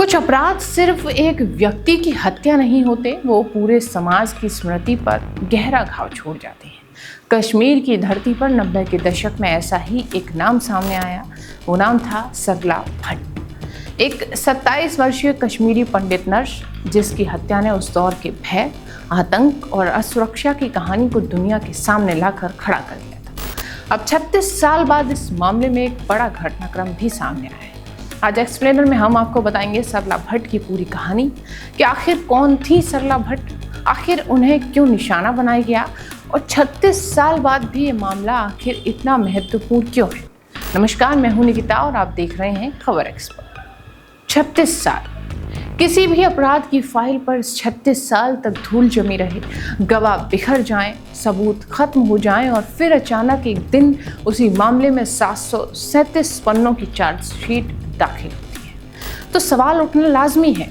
कुछ अपराध सिर्फ एक व्यक्ति की हत्या नहीं होते, वो पूरे समाज की स्मृति पर गहरा घाव छोड़ जाते हैं। कश्मीर की धरती पर 90 के दशक में ऐसा ही एक नाम सामने आया। वो नाम था सरला भट्ट, एक 27 वर्षीय कश्मीरी पंडित नर्स जिसकी हत्या ने उस दौर के भय, आतंक और असुरक्षा की कहानी को दुनिया के सामने लाकर खड़ा कर दिया था। अब 36 साल बाद इस मामले में एक बड़ा घटनाक्रम भी सामने आया है। आज एक्सप्लेनर में हम आपको बताएंगे सरला भट्ट की पूरी कहानी कि आखिर कौन थी सरला भट्ट, आखिर उन्हें क्यों निशाना बनाया गया और 36 साल बाद भी ये मामला आखिर इतना महत्वपूर्ण क्यों है। नमस्कार, मैं हूं निकिता और आप देख रहे हैं खबर एक्सपर्ट। 36 साल, किसी भी अपराध की फाइल पर 36 साल तक धूल जमी रहे, गवाह बिखर जाएं, सबूत खत्म हो जाएं और फिर अचानक एक दिन उसी मामले में 737 पन्नों की चार्जशीट दाखिल होती है, तो सवाल उठना लाजमी है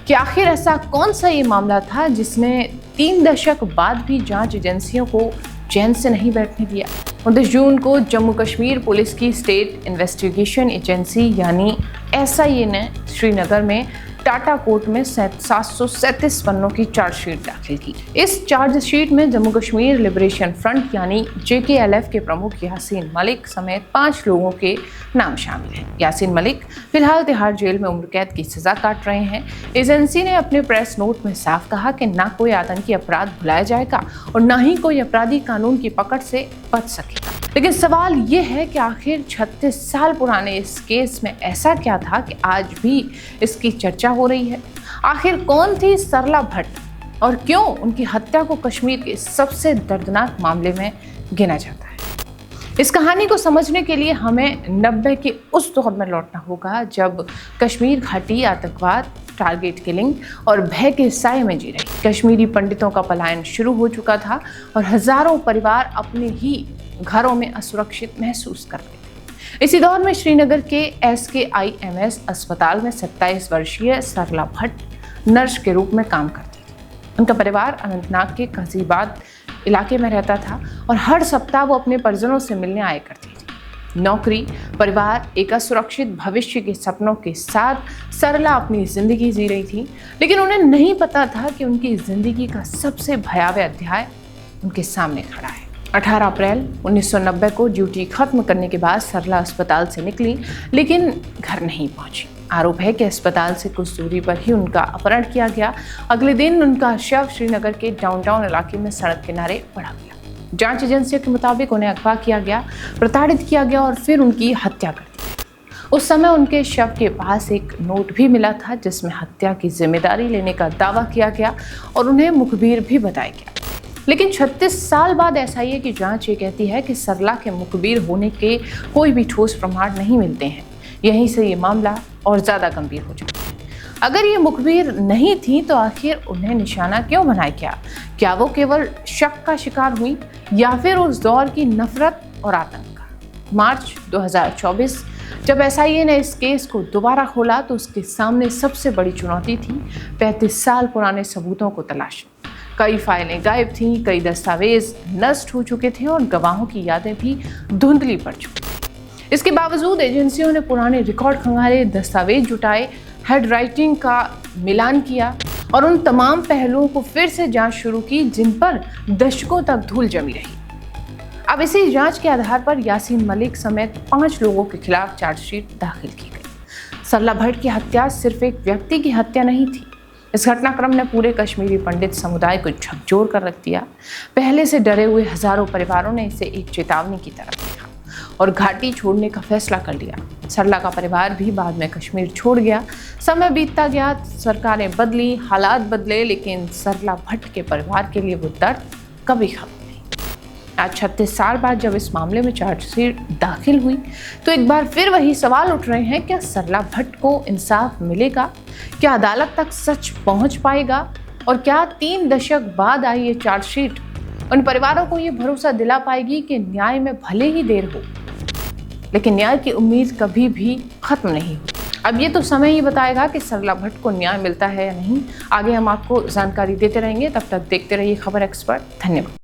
कि आखिर ऐसा कौन सा ये मामला था जिसने 3 दशक बाद भी जांच एजेंसियों को चैन से नहीं बैठने दिया। 29 जून को जम्मू कश्मीर पुलिस की स्टेट इन्वेस्टिगेशन एजेंसी यानी SIA ने श्रीनगर में टाटा कोर्ट में 737 पन्नों की चार्जशीट दाखिल की। इस चार्जशीट में जम्मू कश्मीर लिबरेशन फ्रंट यानी JKLF के प्रमुख यासीन मलिक समेत 5 लोगों के नाम शामिल हैं। यासीन मलिक फिलहाल तिहाड़ जेल में उम्र कैद की सजा काट रहे हैं। एजेंसी ने अपने प्रेस नोट में साफ कहा कि ना कोई आतंकी अपराध भुलाया जाएगा और ना ही कोई अपराधी कानून की पकड़ से बच सकेगा। लेकिन सवाल ये है कि आखिर 36 साल पुराने इस केस में ऐसा क्या था कि आज भी इसकी चर्चा हो रही है। आखिर कौन थी सरला भट्ट और क्यों उनकी हत्या को कश्मीर के सबसे दर्दनाक मामले में गिना जाता है। इस कहानी को समझने के लिए हमें 90 के उस दौर में लौटना होगा जब कश्मीर घाटी आतंकवाद, टारगेट किलिंग और भय के साए में जी रही। कश्मीरी पंडितों का पलायन शुरू हो चुका था और हजारों परिवार अपने ही घरों में असुरक्षित महसूस करते थे। इसी दौर में श्रीनगर के SKIMS अस्पताल में 27 वर्षीय सरला भट्ट नर्स के रूप में काम करती थी। उनका परिवार अनंतनाग के कजीबाद इलाके में रहता था और हर सप्ताह वो अपने परिजनों से मिलने आया करती थी। नौकरी, परिवार, एक असुरक्षित भविष्य के सपनों के साथ सरला अपनी जिंदगी जी रही थी, लेकिन उन्हें नहीं पता था कि उनकी जिंदगी का सबसे भयावह अध्याय उनके सामने खड़ा है। 18 अप्रैल 1990 को ड्यूटी खत्म करने के बाद सरला अस्पताल से निकली, लेकिन घर नहीं पहुंची। आरोप है कि अस्पताल से कुछ दूरी पर ही उनका अपहरण किया गया। अगले दिन उनका शव श्रीनगर के डाउनटाउन इलाके में सड़क किनारे पड़ा गया। जांच एजेंसियों के मुताबिक उन्हें अगवा किया गया, प्रताड़ित किया गया और फिर उनकी हत्या कर दी गई। उस समय उनके शव के पास एक नोट भी मिला था जिसमें हत्या की जिम्मेदारी लेने का दावा किया गया और उन्हें मुखबिर भी बताया गया। लेकिन 36 साल बाद SIA की जांच ये कहती है कि सरला के मुखबिर होने के कोई भी ठोस प्रमाण नहीं मिलते हैं। यहीं से ये मामला और ज़्यादा गंभीर हो जाता है। अगर ये मुखबिर नहीं थी तो आखिर उन्हें निशाना क्यों बनाया गया? क्या वो केवल शक का शिकार हुई या फिर उस दौर की नफरत और आतंक का? मार्च 2024 जब SIA ने इस केस को दोबारा खोला तो उसके सामने सबसे बड़ी चुनौती थी 35 साल पुराने सबूतों को तलाशना। कई फाइलें गायब थीं, कई दस्तावेज नष्ट हो चुके थे और गवाहों की यादें भी धुंधली पड़ चुकी थी। इसके बावजूद एजेंसियों ने पुराने रिकॉर्ड खंगाले, दस्तावेज जुटाए, हेड राइटिंग का मिलान किया और उन तमाम पहलुओं को फिर से जांच शुरू की जिन पर दशकों तक धूल जमी रही। अब इसी जांच के आधार पर यासीन मलिक समेत 5 लोगों के खिलाफ चार्जशीट दाखिल की गई। सरला भट्ट की हत्या सिर्फ एक व्यक्ति की हत्या नहीं थी। इस घटनाक्रम ने पूरे कश्मीरी पंडित समुदाय को झकझोर कर रख दिया। पहले से डरे हुए हजारों परिवारों ने इसे एक चेतावनी की तरह देखा और घाटी छोड़ने का फैसला कर लिया। सरला का परिवार भी बाद में कश्मीर छोड़ गया। समय बीतता गया, सरकारें बदली, हालात बदले, लेकिन सरला भट्ट के परिवार के लिए वो दर्द कभी खत्म नहीं। आज 36 साल बाद जब इस मामले में चार्जशीट दाखिल हुई तो एक बार फिर वही सवाल उठ रहे हैं, क्या सरला भट्ट को इंसाफ मिलेगा? क्या अदालत तक सच पहुंच पाएगा? और क्या 3 दशक बाद आई ये चार्जशीट उन परिवारों को ये भरोसा दिला पाएगी कि न्याय में भले ही देर हो, लेकिन न्याय की उम्मीद कभी भी खत्म नहीं होती। अब ये तो समय ही बताएगा कि सरला भट्ट को न्याय मिलता है या नहीं। आगे हम आपको जानकारी देते रहेंगे, तब तक देखते रहिए खबर एक्सपर्ट। धन्यवाद।